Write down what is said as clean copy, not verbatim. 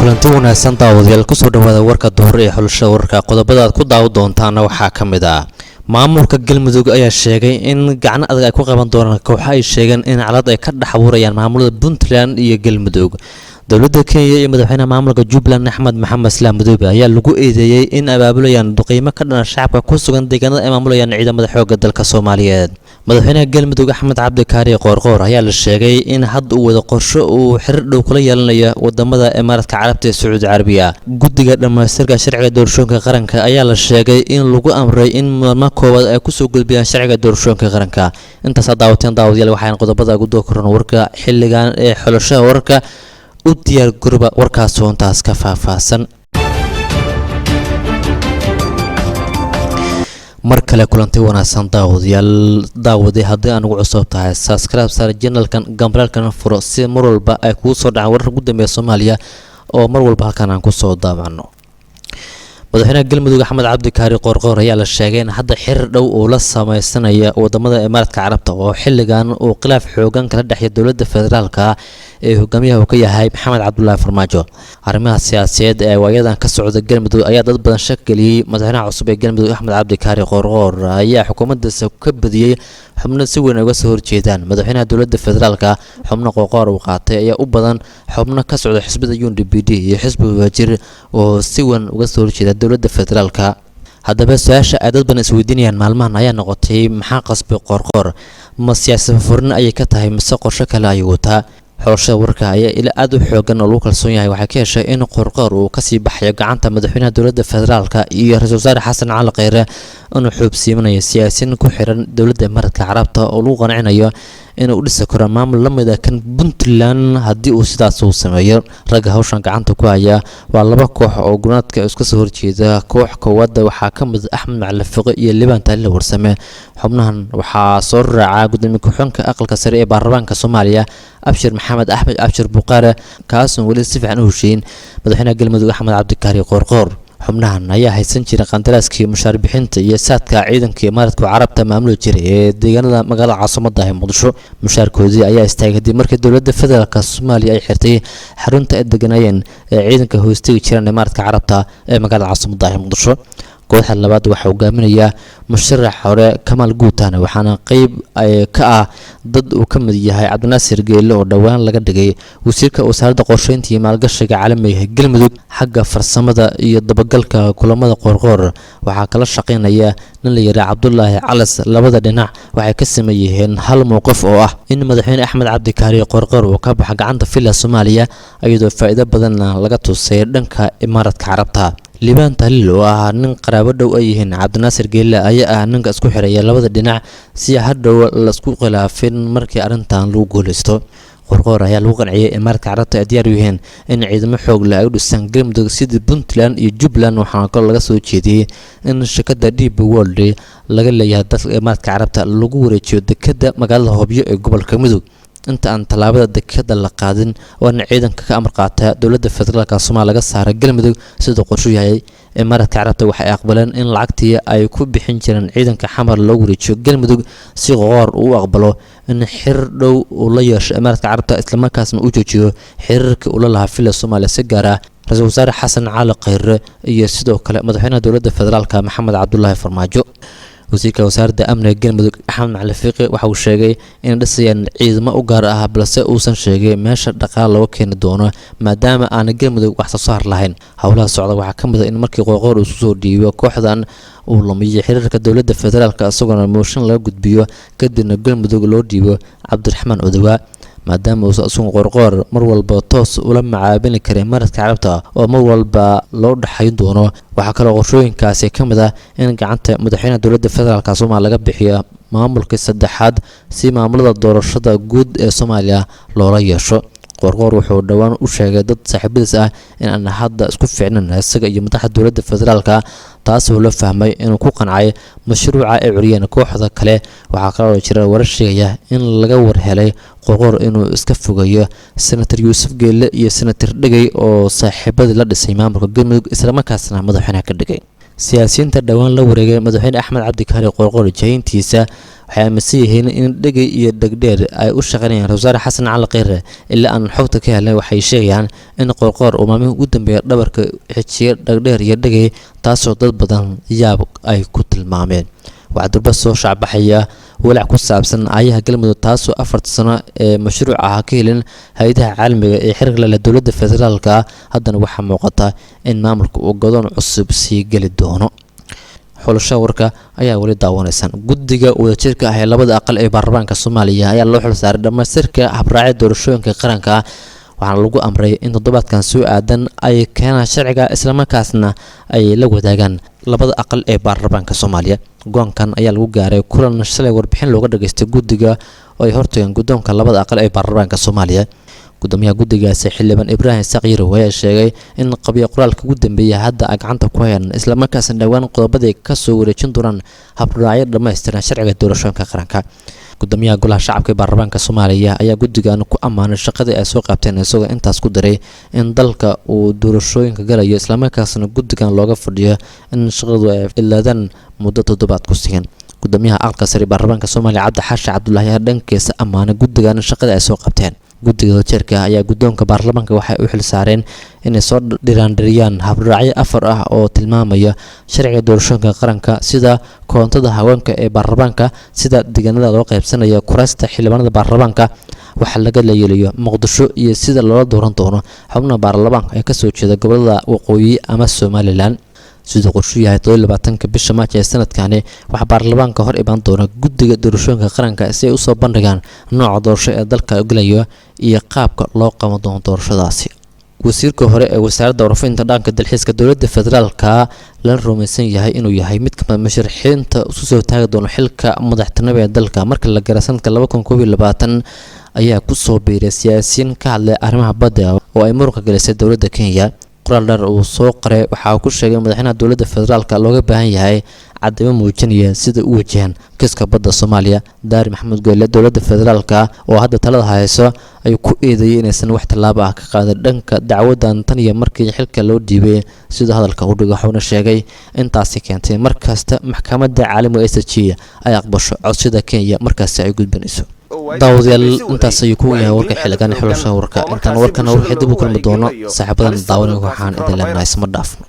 kulanti wanaagsan daawadayaal ku soo dhawaada warka duhur ee xulashada wararka qodobada aad ku daawo doontaana waxaa ka mid ah maamulka galmudug ayaa sheegay in gacan adag ay ku qaban doonaan kooxo ay sheegeen in calad ay ka dhex abuurayaan maamulada Puntland iyo Galmudug dowladda Kenya iyo madaxweynaha maamulka Jubbaland Axmed Maxamed Islaam Madoobe ayaa lagu eedeeyay in abaabulayaan duqeymo ka dhan shacabka ku sugan deegaanada ay maamulayaan ciidamada xoogga dalka Soomaaliyeed madaxweynaha Galmudug Axmed Cabdi Kaari Qoorqoor ayaa la sheegay in hadda uu wada qorsho uu xiriir dhow kula yeelanayo wadamada Imaaraadka Carabta ee Sacuudi Carabiya guddiga dhamaystirka sharciga doorashooyinka qaranka ayaa la sheegay in lagu amray in maalmo koowaad ay ku soo gudbiyaan sharciga doorashooyinka qaranka intaas daawadayaal waxaan qodobada ugu dooran warka xilligan ee xulashada wararka u diyaar garooba warkaas oo intaas ka faahfaahsan mar kale kulanti wanaagsan daawade haddii aan ugu cusub tahay subscribe sar channelkan gambalkan furo si mar walba ay kugu soo dhacaan warar ugu dambeeya Soomaaliya oo mar walba halkan aan ku soo daabacno madaxweynaha Galmudug Axmed Cabdi Kaari Qoorqoor ayaa la sheegay in hadda xiriir dhow oo la sameeysanaya wadamada Imaaraadka Carabta oo xilligan uu khilaaf xoogan kala dhaxay dowladda federaalka ee hogaamiyaha ka yahay Maxamed Cabdullaahi Farmaajo arrimaha siyaasadeed ee waayadan ka socda Galmudug ayaa dad badan shak galiyay madaxweynaha cusub ee Galmudug Axmed Cabdi Kaari Qoorqoor ayaa xukuumaddiisa ka badiyay xubno si weyn uga soo horjeedaan madaxweynaha dowladda federaalka xubno Qoorqoor uu qaatay ayaa u badan xubno ka socda xisbida UNDP iyo xisbiga Wajir oo si weyn uga soo horjeeda dowladda federaalka haddaba su'aasha ay dad badan isweydiinayaan maalmahan ayaa noqotay maxaa qasbay Qoorqoor ma siyaasad furin ayay ka tahay mise qorshe kale ayuu wataa xulashada warka ayaa ila aad u xoogan oo lagu kalsoon yahay waxay ka heshay in Qoorqoor uu ka sii baxayo gacanta madaxweynaha dowladda federaalka iyo ra'iisul wasaare Xasan Cali Khayre inuu xubsiimanayo siyaasiyiin ku xiran dowladda Imaaraadka Carabta oo lagu qancinayo inuu u dhisi karo maamul la mid ah kan Puntland haddii uu sidaas u sameeyo ragga hawshan gacanta ku haya waa laba koox oo gunaadka iska soo horjeeda koox koowaad waxaa ka mid Axmed Macalin Fiqi iyo Liban Taliil Warsame xubnahan waxaa soo raacay gudoomiye ku-xigeenka aqalka sare ee baarlamaanka Soomaaliya Abshir Maxamed Axmed Abshir Buqaare kaas oo wali si fiican u heshiin madaxweynaha Galmudug Axmed Cabdi Kaari Qoorqoor xubnahan ayaa haysan jiray qandaraaskii mushaar bixinta iyo saadka ciidanka Imaaraadka Carabta maamul jiray ee deegaanada magaalada caasimadda ah Muqdisho mushaarkoodii ayaa istaagay markii dowladda federaalka Soomaaliya ay xirtay xarunta ay deganayeen ee ciidanka hoostiga jiran Imaaraadka Carabta ee magaalada caasimadda ah Muqdisho kooxda labaad waxa uu hogaaminaya musharax hore Kamal Guutane waxaana qayb ka ah dad uu ka mid yahay Cabdinaasir Geelle oo dhawaan laga dhigay wasiirka wasaaradda qorsheynta iyo maalgashiga caalamiga ee Galmudug xagga farsamada iyo dabagalka kulamada Qoorqoor waxaa kala shaqeynaya nin la yiraahdo Cabdullaahi Calas labada dhinac waxay ka sameeyeen hal mowqif oo ah in madaxweyne Axmed Cabdi Kaari Qoorqoor uu ka baxo gacanta Villa Soomaaliya iyadoo faa'iido badan laga tusay dhanka Imaaraadka Carabta Liban Taliil oo ah nin qaraabo dhow ay yihiin Cabdinaasir Geelle ayaa ah ninka isku xiraya labada dhinac si hadhow la isku khilaafin markii arintan lagu guuleysto Qoorqoor ayaa lagu qanciyay Imaaraadka Carabta ay diyaar u yihiin in ciidamo xoog leh ay u dhisaan Galmudug sida Puntland iyo Jubbaland waxaana kale laga soo jeediyay in shirkadda DP World laga leeyahay dalka Imaaraadka Carabta lagu wareejiyo dekedda magaalada Hobyo ee gobolka Mudug inta aan talaabada dekedda la qaadin oo ciidanka ka amar qaata dowladda federaalka Soomaaliya laga saaray Galmudug sida qorshu yahay Imaaraadka Carabta waxay aqbaleen in lacagtii ay ku bixin jireen ciidanka xamar loo wareejiyo Galmudug si Qoorqoor uu aqbalo in xiriir dhow uu la yeesho Imaaraadka Carabta isla markaasna uu joojiyo xiriirka uu la lahaa Villa Soomaaliya si gaar ah ra'iisul wasaare Xasan Cali Khayre iyo sidoo kale madaxweynaha dowladda federaalka Maxamed Cabdullaahi Farmaajo wasiirka wasaaradda amniga Galmudug Axmed Macalin Fiqi waxa uu sheegay in dhisayaan ciidamo u gaar ah balse uusan sheegay meesha dhaqaale loo keeni doono maadaama aan Galmudug wax soo saar lahayn howlaha socda waxaa ka mid ah in markii Qoorqoor uu soo dhiibo kooxdan uu lumiyo xiriirka dowladda federaalka asagoo mooshin laga gudbiyo kadibna Galmudug loo dhiibo Cabdiraxmaan Odawa maadaama uu asugu Qoorqoor mar walba toos ula macaamili karay Imaaraadka Carabta oo mar walba loo dhaxayn doono waxa kale oo qorshooyinkaasi ka mid ah in gacanta madaxweynaha dowladda federaalka Soomaaliya laga bixiyo maamulka saddexaad si maamulada doorashada guud ee Soomaaliya loola yeesho Qoorqoor wuxuu dhawaan u sheegay dad saaxiibadiis ah in aan hadda isku fiicnan isaga iyo madaxda dowladda federaalka taas oo la fahmay inuu ku qancay mashruuca ay curiyeen kooxda kale waxa kale oo jira warar sheegaya in laga warhelay Qoorqoor inuu iska fogayo senator Yuusuf Geelle iyo senator Dhagay oo saaxiibadii la dhisay maamulka Galmudug isla markaasna madaxweynaha ka dhigay siyaasiyiinta dhowaan la wareegay madaxweyne axmed cabdi kaari qoorqoor jahayntiisa waxay aaminsan yihiin in dhegay iyo dhegdheer ay u shaqaynayaan rawasaare xasan cali kheyre ilaa aan xogta ka helnay waxay sheegayaan in qoorqoor uu maalmihii ugu dambeeya dhabarka xijiyay dhegdheer iyo dhegay taasoo dad badan yaab ay ku tilmaameen waxaa durba soo shacbaxaya walaac ku saabsan aayaha galmudug taasoo 4 sano ee mashruuc ah ka helin hay'adaha caalamiga ee xiriirka la dowladda federaalka haddana waxaa muuqata in maamulka uu godoon cusub sii geli doono xulasho warka ayaa wali daawanaysan guddiga wadajirka ah ee labada aqal ee baarlamaanka Soomaaliya ayaa loo xil saaray dhamaystirka habraaca doorashooyinka qaranka waxaana lagu amray in toddobaadkan soo aadan ay keenaan sharciga isla markaasna ay la wadaagaan labada aqal ee baarlamaanka Soomaaliya go'aankan ayaa lagu gaaray kulan shalay warbixin looga dhageystay guddiga oo ay hortagaan guddoonka labada aqal ee baarlamaanka Soomaaliya gudoomiyaha guddigaasi xildhibaan Ibraahim Saqiiro ayaa sheegay in qabiyo qoraalka ugu dambeeyay hadda ay gacanta ku hayaan isla markaasna dhawaan qodobada ka soo wareejin doonaan habraaca dhammaystiran sharciga doorashooyinka qaranka gudoomiyaha golaha shacabka ee baarlamaanka Soomaaliya ayaa guddigan ku ammaanay shaqadii ay soo qabteen isagoo intaas ku daray in dalka uu doorashooyinka galayo isla markaasna guddigan looga fadhiyo in shaqadu ay ilaadan muddo toddobaad ku sigan gudoomiyaha aqalka sare baarlamaanka Soomaaliya Cabdi Xaashi Cabdullaahi ayaa dhankiisa ammaanay guddigan shaqada ay soo qabteen guddiga wadajirka ayaa guddoonka baarlamaanka waxay u xil saareen inay soo dhiraandhiriyaan habraacyo 4 ah oo tilmaamaya sharciga doorashooyinka qaranka sida koontada haweenka ee baarlamaanka sida deegaanada loo qaybsanayo kuraasta xildhibaanada baarlamaanka waxa laga leeyay Muqdisho iyo sida loo dooran doono xubnaha baarlamaanka ee ka soo jeeda gobolada waqooyi ama Somaliland sidoo qorshu yahay 22 bisha Maajo ee sanadkan waxa baarlamaanka hor iban doona guddiga doorashooyinka qaranka si ay u soo bandhigaan nooca doorasho ee dalka galayo iyo qaabka loo qaban doono doorashadaasi wasiirka hore ee wasaaradda warfaafinta dhanka dalxiiska dowladda federaalka la rumaysan yahay inuu yahay mid ka mid musharaxiinta isu soo taagi doona xilka madaxtinimada ee dalka marka la gaaro sanadka 2022 ayaa ku soo biiray siyaasiyiin ka hadlay arrimaha badda oo ay muranka gelisay dowladda Kenya qoraal dheer uu soo qoray waxa uu ku sheegay madaxweynaha dowladda federaalka looga baahan yahay cadeymo muujinaya sida uu wajahan kiiska badda Soomaaliya Daari Maxamed Goyle dowladda federaalka oo hadda talada hayso ay ku eedeeyeen inaysan wax tallaabo ah ka qaadan dhanka dacwadan tan iyo markii xilka loo dhiibay sida hadalka uu dhigo wuxuu sheegay intaasi keentay markasta maxkamadda caalamiga ICJ ay aqbasho codsida Kenya markaas ay gudbinayso daawadayaal intaas ayuu ku yahay warka xilligan xulasha warka intaan warkana wixii dib u kulmi doono saaxiibadan daawanaya waxaan idin leenahay isma dhaafno